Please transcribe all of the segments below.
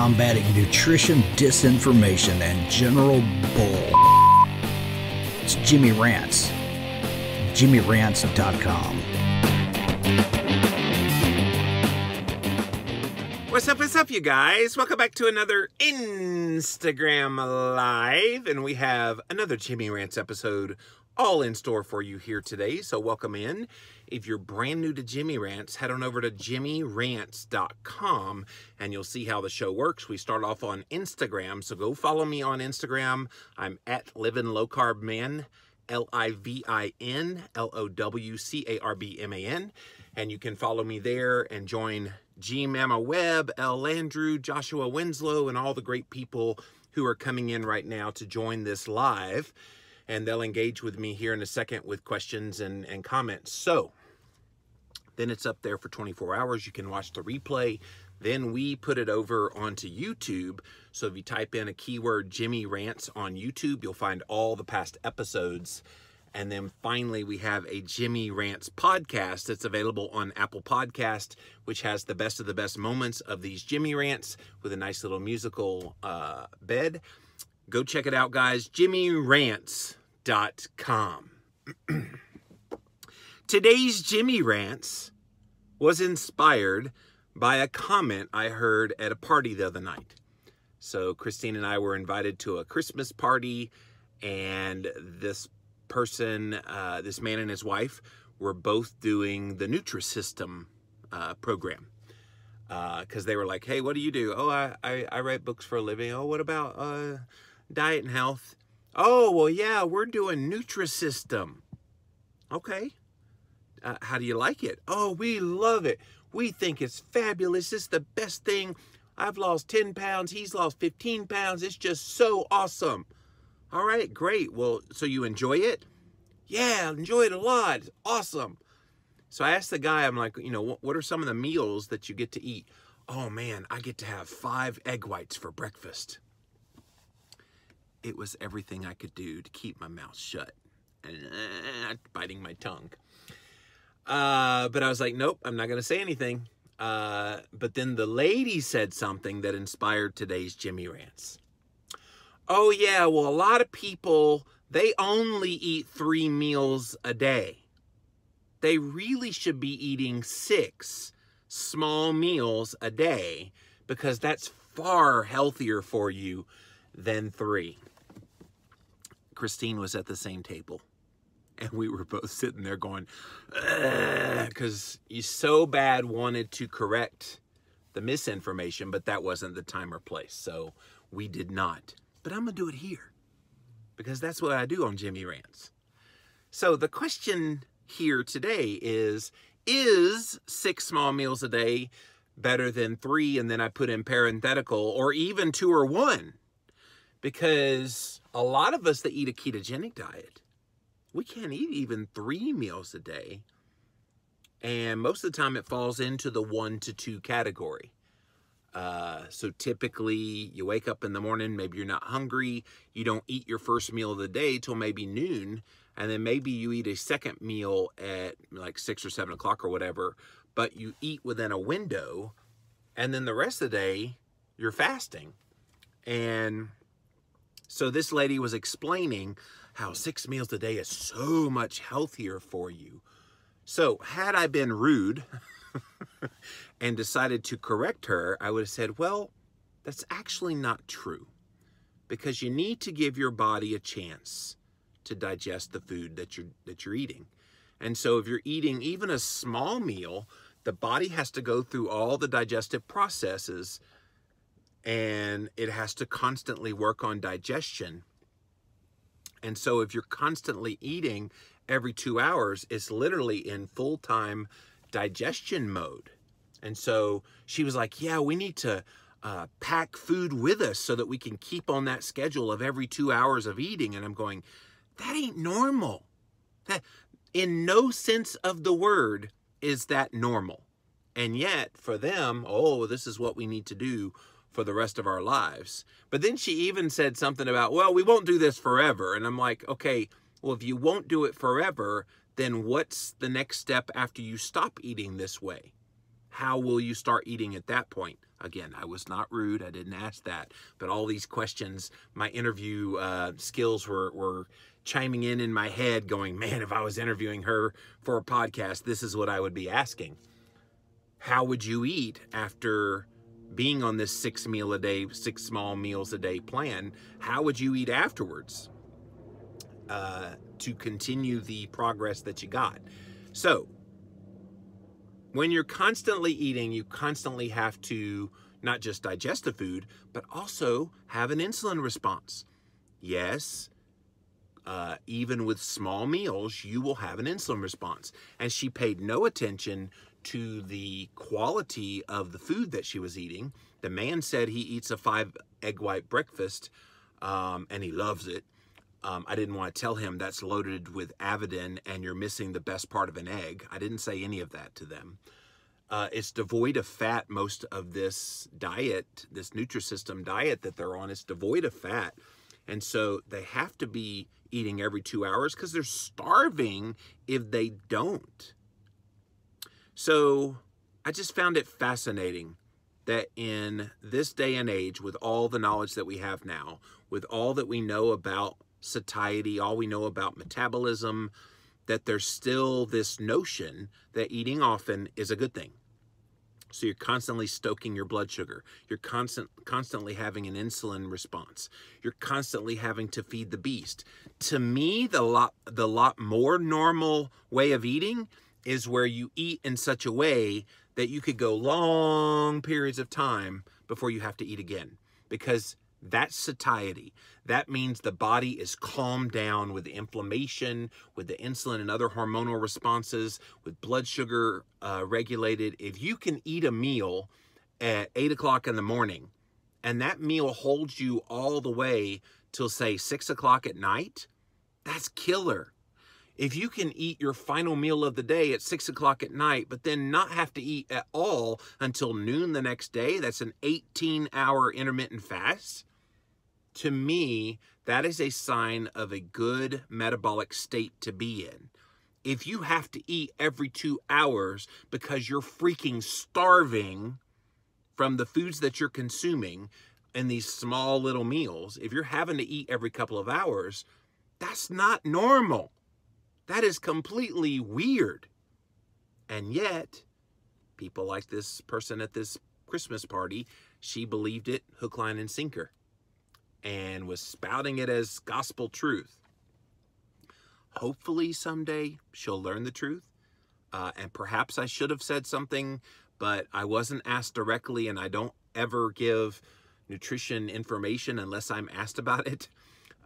combating nutrition disinformation and general bull. It's Jimmy Rants. JimmyRants.com. What's up, you guys? Welcome back to another Instagram Live, and we have another Jimmy Rants episode all in store for you here today, so welcome in. If you're brand new to Jimmy Rants, head on over to JimmyRants.com, and you'll see how the show works. We start off on Instagram, so go follow me on Instagram. I'm at Livin' Low Carb Man, LIVIN LOWCARBMAN, and you can follow me there and join G Mama Webb, L Landrew, Joshua Winslow, and all the great people who are coming in right now to join this live. And they'll engage with me here in a second with questions and comments. So then it's up there for 24 hours. You can watch the replay. Then we put it over onto YouTube. So if you type in a keyword Jimmy Rants on YouTube, you'll find all the past episodes. And then finally, we have a Jimmy Rants podcast that's available on Apple Podcast, which has the best of the best moments of these Jimmy Rants with a nice little musical bed. Go check it out, guys. JimmyRants.com. Today's Jimmy Rants was inspired by a comment I heard at a party the other night. So Christine and I were invited to a Christmas party, and this person, this man and his wife, were both doing the Nutrisystem program. Because they were like, hey, what do you do? Oh, I write books for a living. Oh, what about diet and health? Oh, well, yeah, we're doing Nutrisystem. Okay. How do you like it? Oh, we love it. We think it's fabulous. It's the best thing. I've lost 10 pounds. He's lost 15 pounds. It's just so awesome. All right, great. Well, so you enjoy it? Yeah, enjoy it a lot. It's awesome. So I asked the guy, I'm like, you know, what are some of the meals that you get to eat? Oh, man, I get to have 5 egg whites for breakfast. It was everything I could do to keep my mouth shut and biting my tongue. But I was like, nope, I'm not going to say anything. But then the lady said something that inspired today's Jimmy Rants. Oh, yeah, well, a lot of people, they only eat 3 meals a day. They really should be eating 6 small meals a day because that's far healthier for you than 3. Christine was at the same table, and we were both sitting there going, because you so bad wanted to correct the misinformation, but that wasn't the time or place, so we did not. But I'm going to do it here because that's what I do on Jimmy Rants. So the question here today is 6 small meals a day better than 3? And then I put in parenthetical, or even 2 or 1. Because a lot of us that eat a ketogenic diet, we can't eat even 3 meals a day. And most of the time it falls into the 1 to 2 category. So typically you wake up in the morning, maybe you're not hungry, you don't eat your first meal of the day till maybe noon, and then maybe you eat a second meal at like 6 or 7 o'clock or whatever, but you eat within a window, and then the rest of the day you're fasting. And so this lady was explaining how 6 meals a day is so much healthier for you. So had I been rude and decided to correct her, I would have said, well, that's actually not true, because you need to give your body a chance to digest the food that you're eating. And so if you're eating even a small meal, the body has to go through all the digestive processes, and it has to constantly work on digestion. And so if you're constantly eating every 2 hours, it's literally in full-time digestion mode. And so she was like, yeah, we need to pack food with us so that we can keep on that schedule of every 2 hours of eating. And I'm going, that ain't normal. That, in no sense of the word is that normal. And yet for them, oh, this is what we need to do for the rest of our lives. But then she even said something about, well, we won't do this forever. And I'm like, okay, well, if you won't do it forever, then what's the next step after you stop eating this way? How will you start eating at that point? Again, I was not rude. I didn't ask that. But all these questions, my interview skills were chiming in my head going, man, if I was interviewing her for a podcast, this is what I would be asking. How would you eat after being on this 6 small meals a day plan? How would you eat afterwards to continue the progress that you got? So when you're constantly eating, you constantly have to not just digest the food, but also have an insulin response. Yes, even with small meals, you will have an insulin response. And she paid no attention to the quality of the food that she was eating. The man said he eats a 5 egg white breakfast, and he loves it. I didn't want to tell him that's loaded with Avidin and you're missing the best part of an egg. I didn't say any of that to them. It's devoid of fat. Most of this diet, this Nutrisystem diet that they're on, is devoid of fat. And so they have to be eating every 2 hours because they're starving if they don't. So I just found it fascinating that in this day and age, with all the knowledge that we have now, with all that we know about satiety, all we know about metabolism, that there's still this notion that eating often is a good thing. So you're constantly stoking your blood sugar. You're constantly having an insulin response. You're constantly having to feed the beast. To me, the lot more normal way of eating is where you eat in such a way that you could go long periods of time before you have to eat again. Because that's satiety. That means the body is calmed down with the inflammation, with the insulin and other hormonal responses, with blood sugar regulated. If you can eat a meal at 8 o'clock in the morning, and that meal holds you all the way till, say, 6 o'clock at night, that's killer. If you can eat your final meal of the day at 6 o'clock at night, but then not have to eat at all until noon the next day, that's an 18-hour intermittent fast. To me, that is a sign of a good metabolic state to be in. If you have to eat every 2 hours because you're freaking starving from the foods that you're consuming in these small little meals, if you're having to eat every couple of hours, that's not normal. That is completely weird. And yet, people like this person at this Christmas party, she believed it hook, line, and sinker and was spouting it as gospel truth. Hopefully someday she'll learn the truth. And perhaps I should have said something, but I wasn't asked directly, and I don't ever give nutrition information unless I'm asked about it.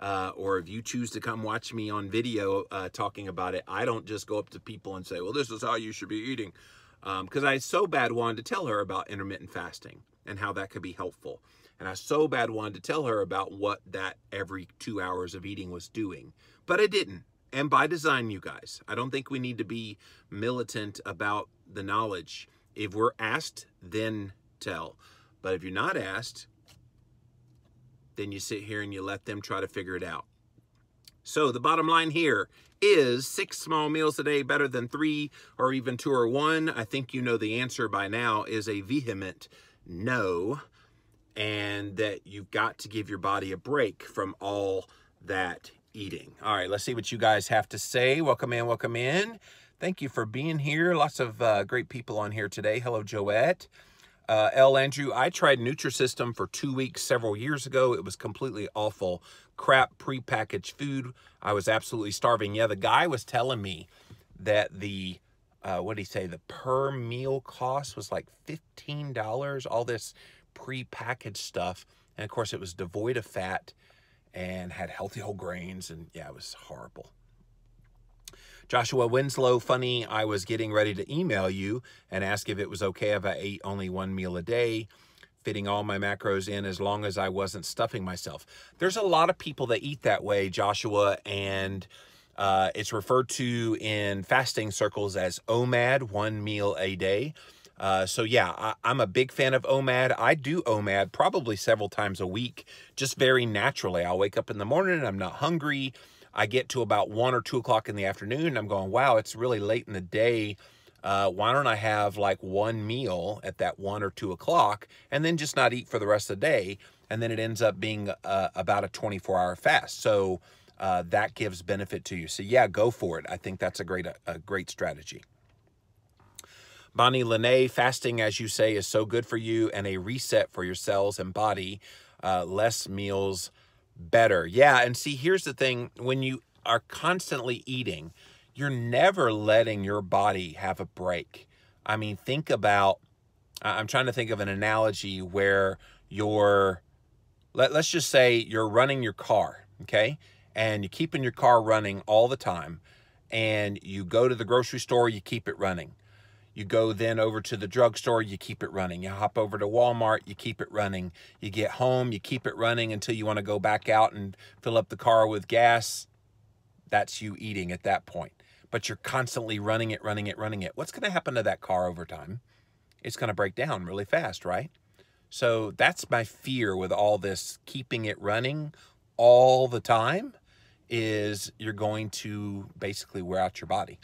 Or if you choose to come watch me on video talking about it, I don't just go up to people and say, well, this is how you should be eating. Because I so bad wanted to tell her about intermittent fasting and how that could be helpful. And I so bad wanted to tell her about what that every 2 hours of eating was doing. But I didn't. And by design, you guys. I don't think we need to be militant about the knowledge. If we're asked, then tell. But if you're not asked, then you sit here and you let them try to figure it out. So the bottom line here is 6 small meals a day better than 3 or even 2 or 1. I think you know the answer by now is a vehement no. And that you've got to give your body a break from all that eating. All right, let's see what you guys have to say. Welcome in, welcome in. Thank you for being here. Lots of great people on here today. Hello, Joette. L. Andrew, I tried Nutrisystem for 2 weeks several years ago. It was completely awful. Crap, prepackaged food. I was absolutely starving. Yeah, the guy was telling me that the, what did he say? The per meal cost was like $15. All this prepackaged stuff. And of course, it was devoid of fat and had healthy whole grains. And yeah, it was horrible. Joshua Winslow, funny, I was getting ready to email you and ask if it was okay if I ate only 1 meal a day, fitting all my macros in as long as I wasn't stuffing myself. There's a lot of people that eat that way, Joshua, and it's referred to in fasting circles as OMAD, 1 meal a day. So yeah, I'm a big fan of OMAD. I do OMAD probably several times a week, just very naturally. I'll wake up in the morning and I'm not hungry. I get to about 1 or 2 o'clock in the afternoon and I'm going, wow, it's really late in the day. Why don't I have like one meal at that 1 or 2 o'clock and then just not eat for the rest of the day? And then it ends up being about a 24-hour fast. So that gives benefit to you. So yeah, go for it. I think that's a great strategy. Bonnie Lene, fasting, as you say, is so good for you and a reset for your cells and body. Less meals, better. Yeah, and see, here's the thing. When you are constantly eating, you're never letting your body have a break. I mean, think about, I'm trying to think of an analogy where let's just say you're running your car, okay? And you're keeping your car running all the time. And you go to the grocery store, you keep it running. You go then over to the drugstore, you keep it running. You hop over to Walmart, you keep it running. You get home, you keep it running until you want to go back out and fill up the car with gas. That's you eating at that point. But you're constantly running it. What's going to happen to that car over time? It's going to break down really fast, right? So that's my fear with all this keeping it running all the time, is you're going to basically wear out your body.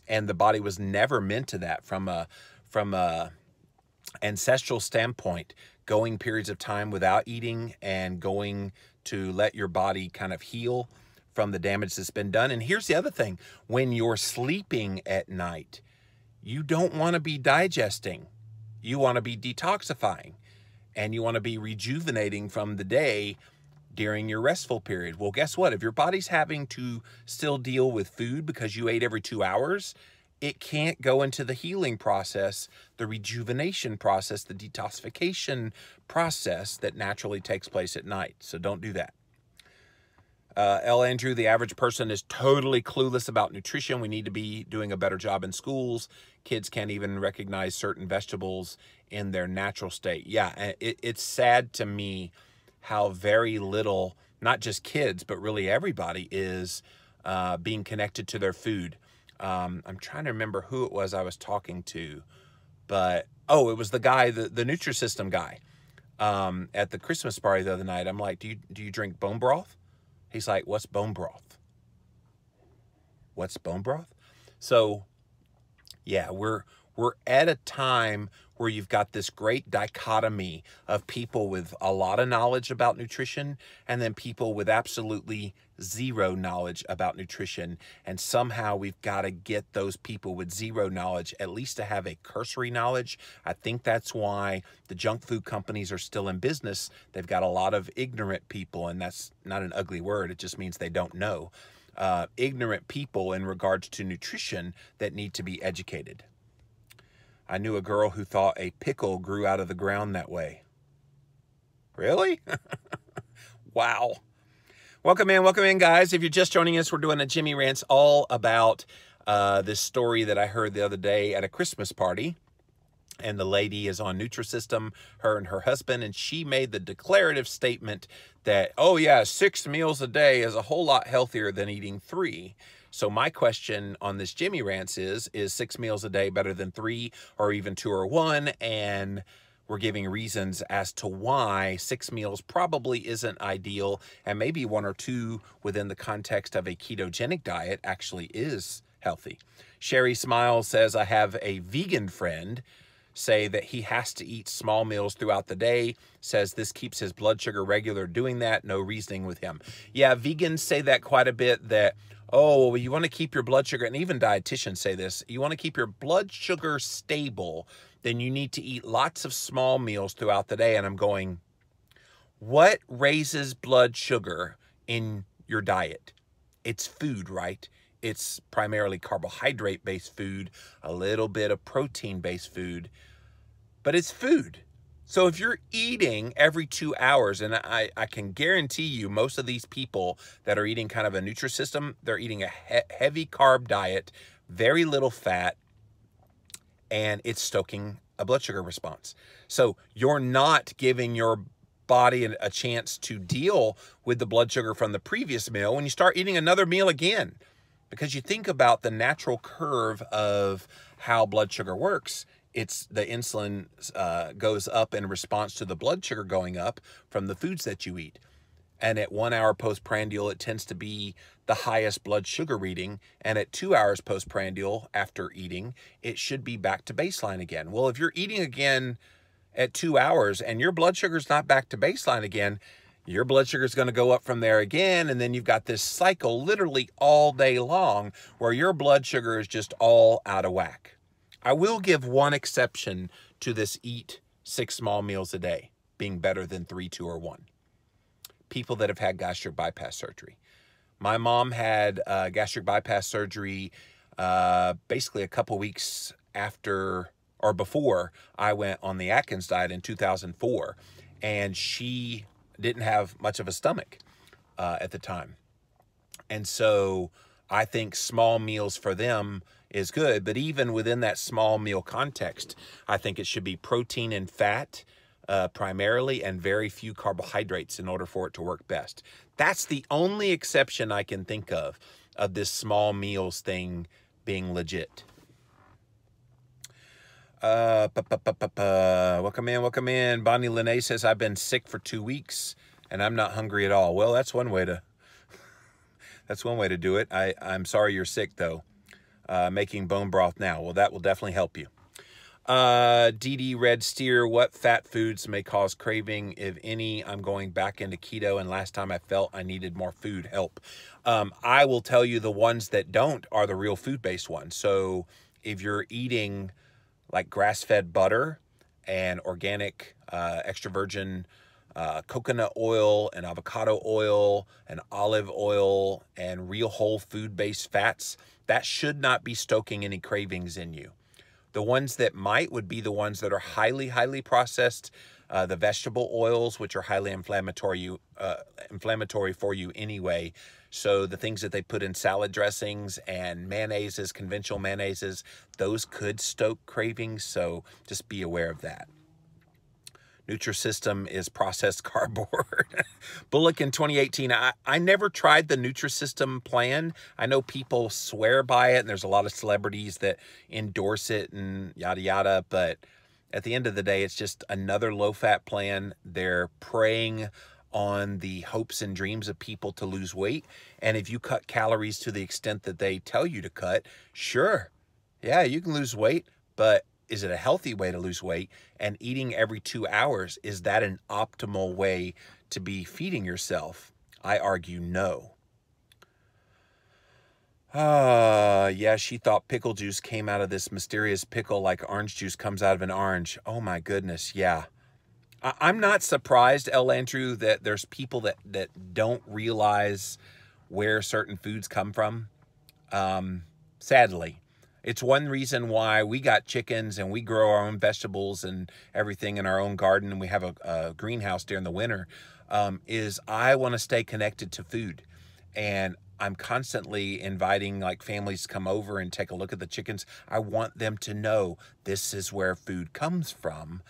And the body was never meant to that from a ancestral standpoint. Going periods of time without eating and going to let your body kind of heal from the damage that's been done. And here's the other thing. When you're sleeping at night, you don't want to be digesting. You want to be detoxifying. And you want to be rejuvenating from the day during your restful period. Well, guess what? If your body's having to still deal with food because you ate every 2 hours, it can't go into the healing process, the rejuvenation process, the detoxification process that naturally takes place at night. So don't do that. L. Andrew, the average person is totally clueless about nutrition. We need to be doing a better job in schools. Kids can't even recognize certain vegetables in their natural state. Yeah, it's sad to me how very little, not just kids, but really everybody is being connected to their food. I'm trying to remember who it was I was talking to, but, oh, it was the guy, the Nutrisystem guy at the Christmas party the other night. I'm like, do you drink bone broth? He's like, what's bone broth? What's bone broth? So, yeah, we're at a time where you've got this great dichotomy of people with a lot of knowledge about nutrition and then people with absolutely zero knowledge about nutrition. And somehow we've got to get those people with zero knowledge at least to have a cursory knowledge. I think that's why the junk food companies are still in business. They've got a lot of ignorant people, and that's not an ugly word. It just means they don't know. Ignorant people in regards to nutrition that need to be educated. I knew a girl who thought a pickle grew out of the ground that way. Really? Wow. Welcome in, guys. If you're just joining us, we're doing a Jimmy Rants all about this story that I heard the other day at a Christmas party. And the lady is on Nutrisystem, her and her husband, and she made the declarative statement that, oh yeah, 6 meals a day is a whole lot healthier than eating 3. So my question on this Jimmy Rants is 6 meals a day better than 3 or even 2 or 1? And we're giving reasons as to why 6 meals probably isn't ideal, and maybe 1 or 2 within the context of a ketogenic diet actually is healthy. Sherry Smiles says, I have a vegan friend say that he has to eat small meals throughout the day, says this keeps his blood sugar regular doing that, no reasoning with him. Yeah, vegans say that quite a bit, that, oh, well, you want to keep your blood sugar, and even dietitians say this, you want to keep your blood sugar stable, then you need to eat lots of small meals throughout the day. And I'm going, what raises blood sugar in your diet? It's food, right? It's primarily carbohydrate-based food, a little bit of protein-based food, but it's food. So if you're eating every 2 hours, and I can guarantee you most of these people that are eating kind of a Nutrisystem, they're eating a heavy carb diet, very little fat, and it's stoking a blood sugar response. So you're not giving your body a chance to deal with the blood sugar from the previous meal when you start eating another meal again. Because you think about the natural curve of how blood sugar works. It's the insulin goes up in response to the blood sugar going up from the foods that you eat. And at 1 hour postprandial, it tends to be the highest blood sugar reading. And at 2 hours postprandial, after eating, it should be back to baseline again. Well, if you're eating again at 2 hours and your blood sugar's not back to baseline again, your blood sugar is going to go up from there again. And then you've got this cycle literally all day long where your blood sugar is just all out of whack. I will give one exception to this eat 6 small meals a day being better than 3, 2, or 1. People that have had gastric bypass surgery. My mom had gastric bypass surgery basically a couple weeks after or before I went on the Atkins diet in 2004. And she didn't have much of a stomach at the time. And so I think small meals for them is good. But even within that small meal context, I think it should be protein and fat primarily, and very few carbohydrates in order for it to work best. That's the only exception I can think of this small meals thing being legit. Welcome in. Bonnie Lene says, I've been sick for 2 weeks and I'm not hungry at all. Well, that's one way to do it. I'm sorry you're sick though. Making bone broth now. Well, that will definitely help you. DD Red Steer, what fat foods may cause craving, if any? I'm going back into keto, and last time I felt I needed more food help. I will tell you the ones that don't are the real food-based ones. So if you're eating like grass-fed butter and organic extra virgin coconut oil and avocado oil and olive oil and real whole food-based fats, that should not be stoking any cravings in you. The ones that might would be the ones that are highly, highly processed, the vegetable oils, which are highly inflammatory for you anyway. So the things that they put in salad dressings and mayonnaises, conventional mayonnaises, those could stoke cravings. So just be aware of that. Nutrisystem is processed cardboard. Bullock in 2018. I never tried the Nutrisystem plan. I know people swear by it, and there's a lot of celebrities that endorse it and yada yada, but at the end of the day, it's just another low-fat plan. They're preying on the hopes and dreams of people to lose weight, and if you cut calories to the extent that they tell you to cut, sure, yeah, you can lose weight, but is it a healthy way to lose weight? And eating every 2 hours, is that an optimal way to be feeding yourself? I argue no. Yeah, she thought pickle juice came out of this mysterious pickle like orange juice comes out of an orange. Oh my goodness, yeah. I'm not surprised, El Andrew, that there's people that don't realize where certain foods come from. Sadly. It's one reason why we got chickens and we grow our own vegetables and everything in our own garden, and we have a greenhouse during the winter, is I want to stay connected to food. And I'm constantly inviting like families to come over and take a look at the chickens. I want them to know this is where food comes from,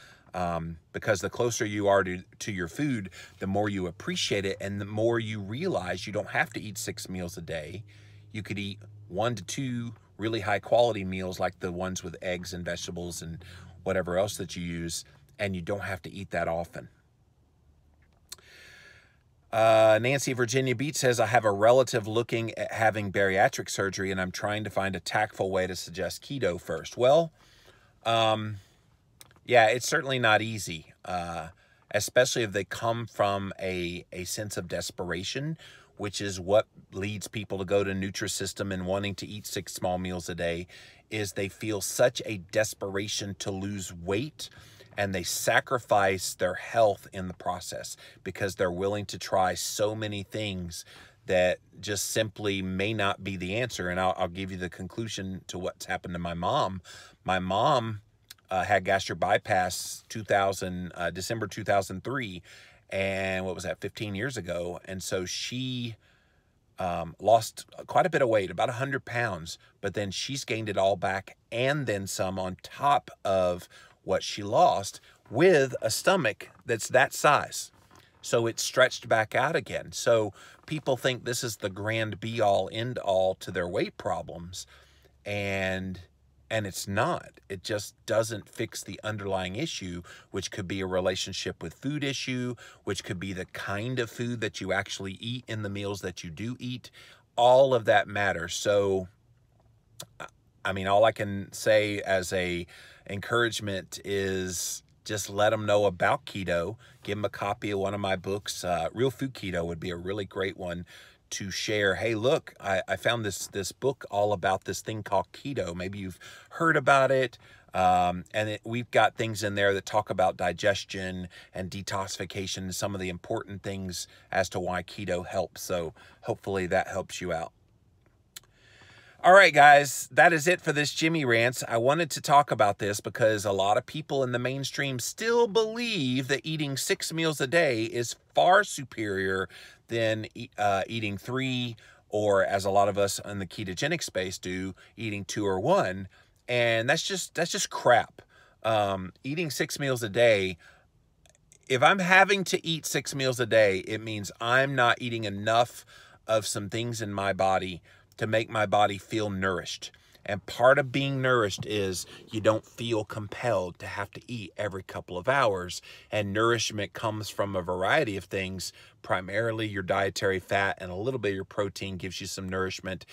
because the closer you are to your food, the more you appreciate it, and the more you realize you don't have to eat 6 meals a day. You could eat 1 to 2 really high quality meals like the ones with eggs and vegetables and whatever else that you use, and you don't have to eat that often. Nancy Virginia Beat says, I have a relative looking at having bariatric surgery and I'm trying to find a tactful way to suggest keto first. Well, yeah, it's certainly not easy, especially if they come from a sense of desperation, which is what leads people to go to Nutrisystem and wanting to eat 6 small meals a day, is they feel such a desperation to lose weight, and they sacrifice their health in the process because they're willing to try so many things that just simply may not be the answer. And I'll give you the conclusion to what's happened to my mom. My mom had gastric bypass December 2003, and what was that, 15 years ago. And so she lost quite a bit of weight, about 100 pounds, but then she's gained it all back and then some on top of what she lost, with a stomach that's that size. So it's stretched back out again. So people think this is the grand be all end all to their weight problems. And And it's not. It just doesn't fix the underlying issue, which could be a relationship with food issue, which could be the kind of food that you actually eat in the meals that you do eat. All of that matters. So, I mean, all I can say as a encouragement is just let them know about keto. Give them a copy of one of my books. Real Food Keto would be a really great one to share. Hey, look, I found this book all about this thing called keto. Maybe you've heard about it. We've got things in there that talk about digestion and detoxification and some of the important things as to why keto helps. So hopefully that helps you out. All right, guys, that is it for this Jimmy Rants. I wanted to talk about this because a lot of people in the mainstream still believe that eating 6 meals a day is far superior than eating 3, or as a lot of us in the ketogenic space do, eating 2 or 1. And that's just crap. Eating 6 meals a day, if I'm having to eat 6 meals a day, it means I'm not eating enough of some things in my body to make my body feel nourished. And part of being nourished is you don't feel compelled to have to eat every couple of hours. And nourishment comes from a variety of things, primarily your dietary fat, and a little bit of your protein gives you some nourishment.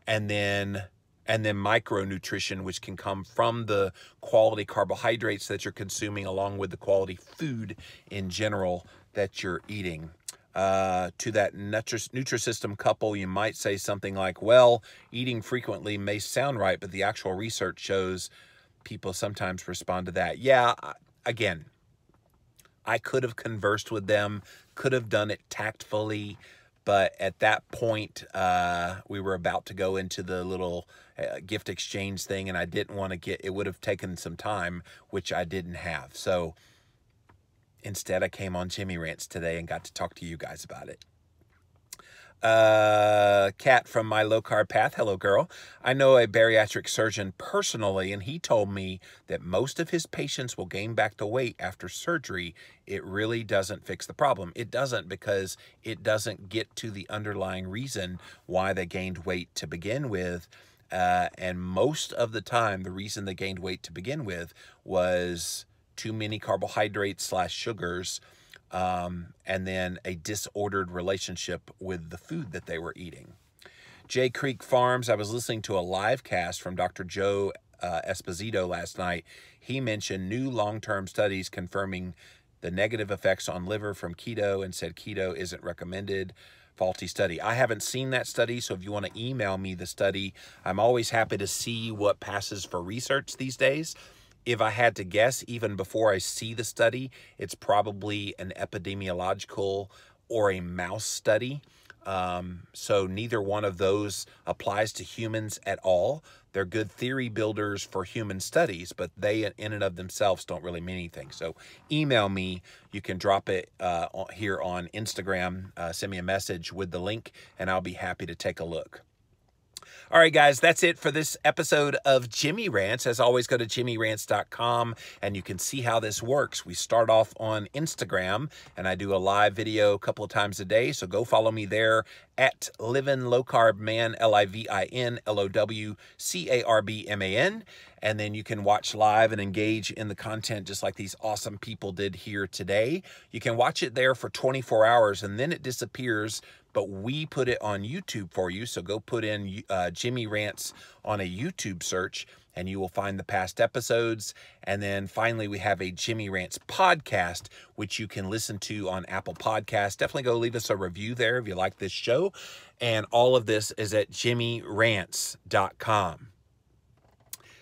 And then micronutrition, which can come from the quality carbohydrates that you're consuming, along with the quality food in general that you're eating. To that Nutrisystem couple, you might say something like, well, eating frequently may sound right, but the actual research shows people sometimes respond to that. Yeah, again, I could have conversed with them, could have done it tactfully, but at that point, we were about to go into the little gift exchange thing, and I didn't want to it would have taken some time, which I didn't have. So instead, I came on Jimmy Rants today and got to talk to you guys about it. Kat from my Low Carb Path. Hello, girl. I know a bariatric surgeon personally, and he told me that most of his patients will gain back the weight after surgery. It really doesn't fix the problem. It doesn't, because it doesn't get to the underlying reason why they gained weight to begin with. And most of the time, the reason they gained weight to begin with was too many carbohydrates / sugars, and then a disordered relationship with the food that they were eating. Jay Creek Farms, I was listening to a live cast from Dr. Joe Esposito last night. He mentioned new long-term studies confirming the negative effects on liver from keto and said keto isn't recommended. Faulty study. I haven't seen that study, so if you want to email me the study, I'm always happy to see what passes for research these days. If I had to guess, even before I see the study, it's probably an epidemiological or a mouse study. So neither one of those applies to humans at all. They're good theory builders for human studies, but they in and of themselves don't really mean anything. So email me. You can drop it here on Instagram. Send me a message with the link, and I'll be happy to take a look. All right, guys, that's it for this episode of Jimmy Rants. As always, go to jimmyrants.com and you can see how this works. We start off on Instagram, and I do a live video a couple of times a day, so go follow me there at Livin' Low Carb Man, LIVIN LOWCARBMAN. And then you can watch live and engage in the content just like these awesome people did here today. You can watch it there for 24 hours, and then it disappears, but we put it on YouTube for you. So go put in Jimmy Rants on a YouTube search, and you will find the past episodes. And then finally, we have a Jimmy Rants podcast, which you can listen to on Apple Podcasts. Definitely go leave us a review there if you like this show. And all of this is at jimmyrants.com.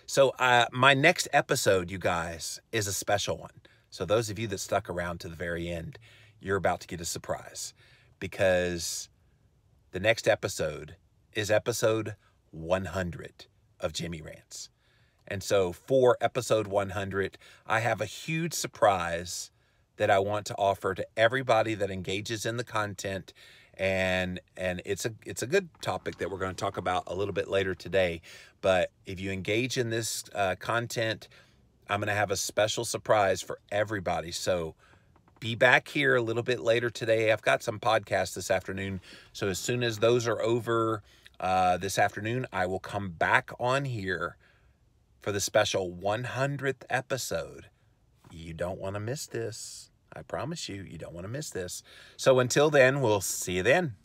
So my next episode, you guys, is a special one. So those of you that stuck around to the very end, you're about to get a surprise, because the next episode is episode 100 of Jimmy Rants. And so for episode 100, I have a huge surprise that I want to offer to everybody that engages in the content. And it's a good topic that we're going to talk about a little bit later today. But if you engage in this content, I'm going to have a special surprise for everybody. So be back here a little bit later today. I've got some podcasts this afternoon. So as soon as those are over this afternoon, I will come back on here for the special 100th episode. You don't want to miss this. I promise you, you don't want to miss this. So until then, we'll see you then.